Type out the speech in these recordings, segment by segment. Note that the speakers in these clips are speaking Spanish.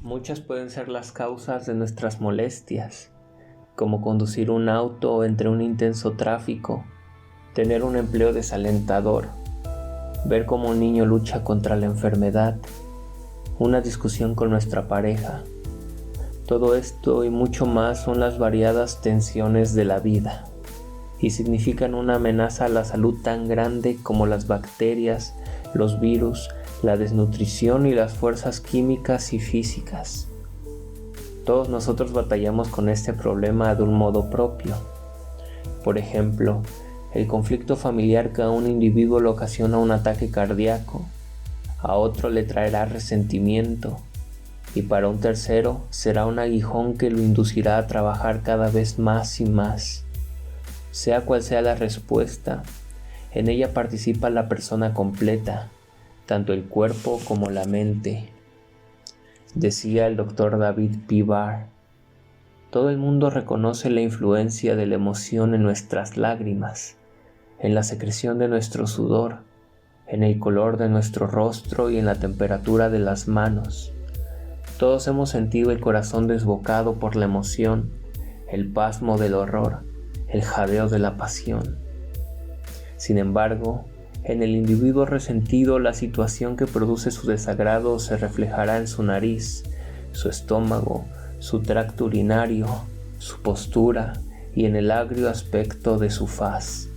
Muchas pueden ser las causas de nuestras molestias, como conducir un auto entre un intenso tráfico, tener un empleo desalentador, ver cómo un niño lucha contra la enfermedad, una discusión con nuestra pareja. Todo esto y mucho más son las variadas tensiones de la vida y significan una amenaza a la salud tan grande como las bacterias, los virus, la desnutrición y las fuerzas químicas y físicas. Todos nosotros batallamos con este problema de un modo propio. Por ejemplo, el conflicto familiar que a un individuo le ocasiona un ataque cardíaco, a otro le traerá resentimiento, y para un tercero será un aguijón que lo inducirá a trabajar cada vez más y más. Sea cual sea la respuesta, en ella participa la persona completa, tanto el cuerpo como la mente. Decía el Dr. David P. Barr, todo el mundo reconoce la influencia de la emoción en nuestras lágrimas, en la secreción de nuestro sudor, en el color de nuestro rostro y en la temperatura de las manos. Todos hemos sentido el corazón desbocado por la emoción, el pasmo del horror, el jadeo de la pasión. Sin embargo, en el individuo resentido, la situación que produce su desagrado se reflejará en su nariz, su estómago, su tracto urinario, su postura y en el agrio aspecto de su faz.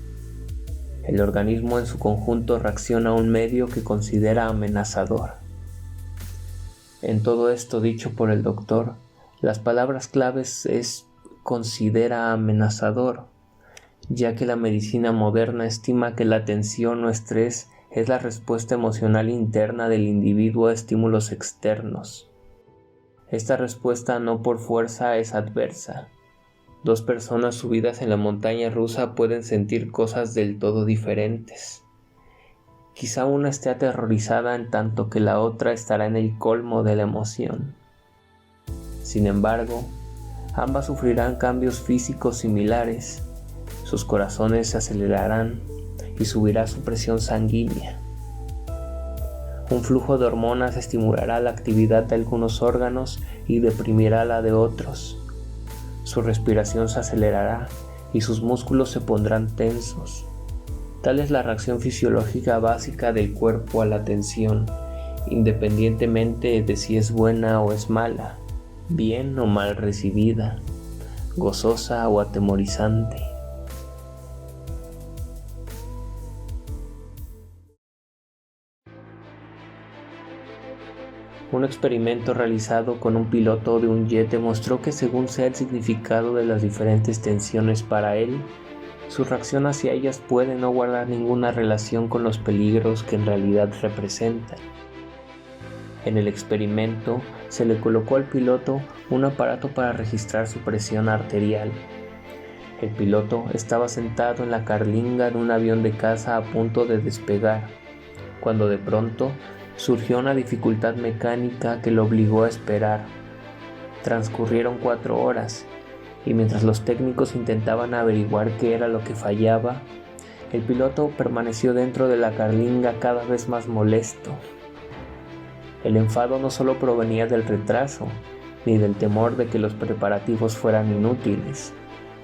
El organismo en su conjunto reacciona a un medio que considera amenazador. En todo esto dicho por el doctor, las palabras claves es considera amenazador, ya que la medicina moderna estima que la tensión o estrés es la respuesta emocional interna del individuo a estímulos externos. Esta respuesta no por fuerza es adversa. Dos personas subidas en la montaña rusa pueden sentir cosas del todo diferentes. Quizá una esté aterrorizada en tanto que la otra estará en el colmo de la emoción. Sin embargo, ambas sufrirán cambios físicos similares. Sus corazones se acelerarán y subirá su presión sanguínea. Un flujo de hormonas estimulará la actividad de algunos órganos y deprimirá la de otros. Su respiración se acelerará y sus músculos se pondrán tensos. Tal es la reacción fisiológica básica del cuerpo a la tensión, independientemente de si es buena o es mala, bien o mal recibida, gozosa o atemorizante. Un experimento realizado con un piloto de un jet demostró que según sea el significado de las diferentes tensiones para él, su reacción hacia ellas puede no guardar ninguna relación con los peligros que en realidad representan. En el experimento se le colocó al piloto un aparato para registrar su presión arterial. El piloto estaba sentado en la carlinga de un avión de caza a punto de despegar, cuando de pronto surgió una dificultad mecánica que lo obligó a esperar. Transcurrieron 4 horas, y mientras los técnicos intentaban averiguar qué era lo que fallaba, el piloto permaneció dentro de la carlinga cada vez más molesto. El enfado no solo provenía del retraso, ni del temor de que los preparativos fueran inútiles,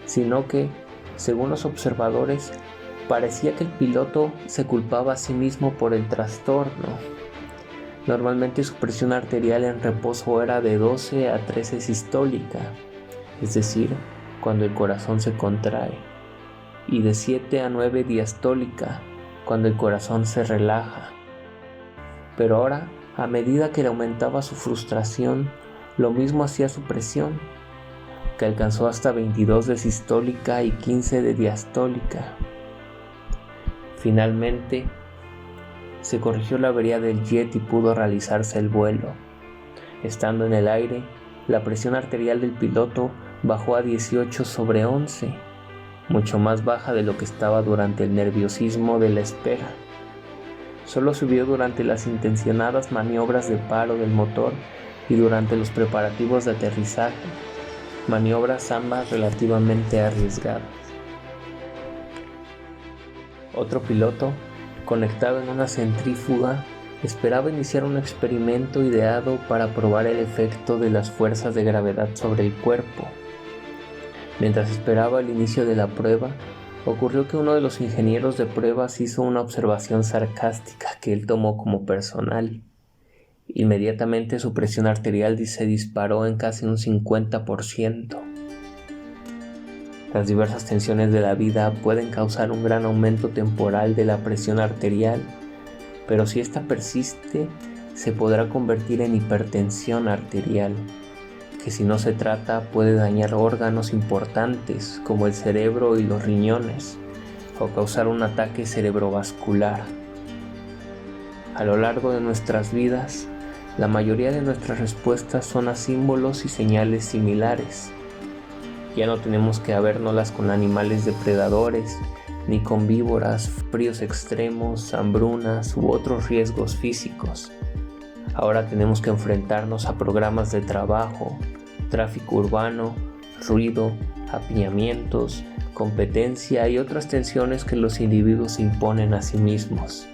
sino que, según los observadores, parecía que el piloto se culpaba a sí mismo por el trastorno. Normalmente su presión arterial en reposo era de 12 a 13 sistólica, es decir, cuando el corazón se contrae, y de 7 a 9 diastólica, cuando el corazón se relaja. Pero ahora, a medida que le aumentaba su frustración, lo mismo hacía su presión, que alcanzó hasta 22 de sistólica y 15 de diastólica. Finalmente, se corrigió la avería del jet y pudo realizarse el vuelo. Estando en el aire, la presión arterial del piloto bajó a 18/11, mucho más baja de lo que estaba durante el nerviosismo de la espera. Solo subió durante las intencionadas maniobras de paro del motor y durante los preparativos de aterrizaje, maniobras ambas relativamente arriesgadas. Otro piloto, conectado en una centrífuga, Esperaba iniciar un experimento ideado para probar el efecto de las fuerzas de gravedad sobre el cuerpo. Mientras esperaba el inicio de la prueba, ocurrió que uno de los ingenieros de pruebas hizo una observación sarcástica que él tomó como personal. Inmediatamente su presión arterial se disparó en casi un 50%. Las diversas tensiones de la vida pueden causar un gran aumento temporal de la presión arterial, pero si esta persiste, se podrá convertir en hipertensión arterial, que si no se trata puede dañar órganos importantes como el cerebro y los riñones, o causar un ataque cerebrovascular. A lo largo de nuestras vidas, la mayoría de nuestras respuestas son a símbolos y señales similares. Ya no tenemos que habérnoslas con animales depredadores, ni con víboras, fríos extremos, hambrunas u otros riesgos físicos. Ahora tenemos que enfrentarnos a programas de trabajo, tráfico urbano, ruido, apiñamientos, competencia y otras tensiones que los individuos imponen a sí mismos.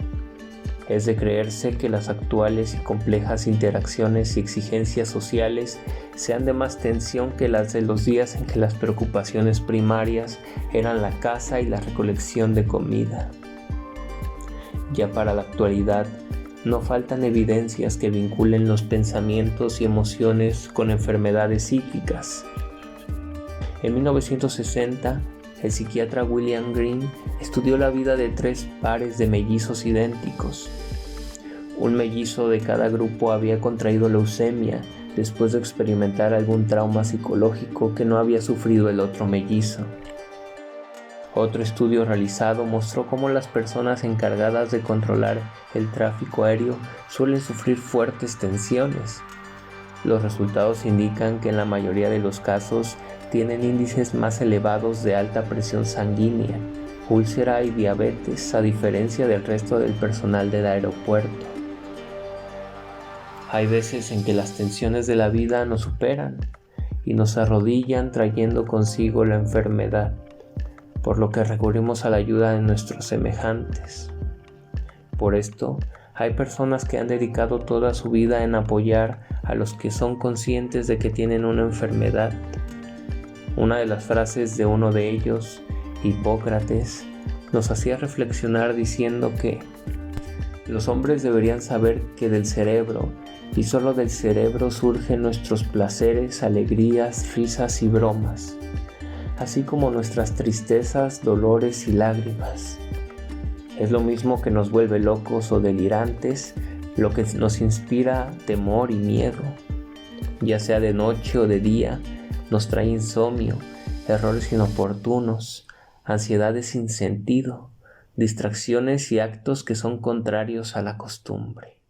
Es de creerse que las actuales y complejas interacciones y exigencias sociales sean de más tensión que las de los días en que las preocupaciones primarias eran la caza y la recolección de comida. Ya para la actualidad, no faltan evidencias que vinculen los pensamientos y emociones con enfermedades psíquicas. En 1960, el psiquiatra William Green estudió la vida de 3 pares de mellizos idénticos. Un mellizo de cada grupo había contraído leucemia después de experimentar algún trauma psicológico que no había sufrido el otro mellizo. Otro estudio realizado mostró cómo las personas encargadas de controlar el tráfico aéreo suelen sufrir fuertes tensiones. Los resultados indican que en la mayoría de los casos tienen índices más elevados de alta presión sanguínea, úlcera y diabetes, a diferencia del resto del personal del aeropuerto. Hay veces en que las tensiones de la vida nos superan y nos arrodillan trayendo consigo la enfermedad, por lo que recurrimos a la ayuda de nuestros semejantes. Por esto, hay personas que han dedicado toda su vida en apoyar a los que son conscientes de que tienen una enfermedad. Una de las frases de uno de ellos, Hipócrates, nos hacía reflexionar diciendo que los hombres deberían saber que del cerebro, y solo del cerebro, surgen nuestros placeres, alegrías, risas y bromas, así como nuestras tristezas, dolores y lágrimas. Es lo mismo que nos vuelve locos o delirantes, lo que nos inspira temor y miedo, ya sea de noche o de día, nos trae insomnio, errores inoportunos, ansiedades sin sentido, distracciones y actos que son contrarios a la costumbre.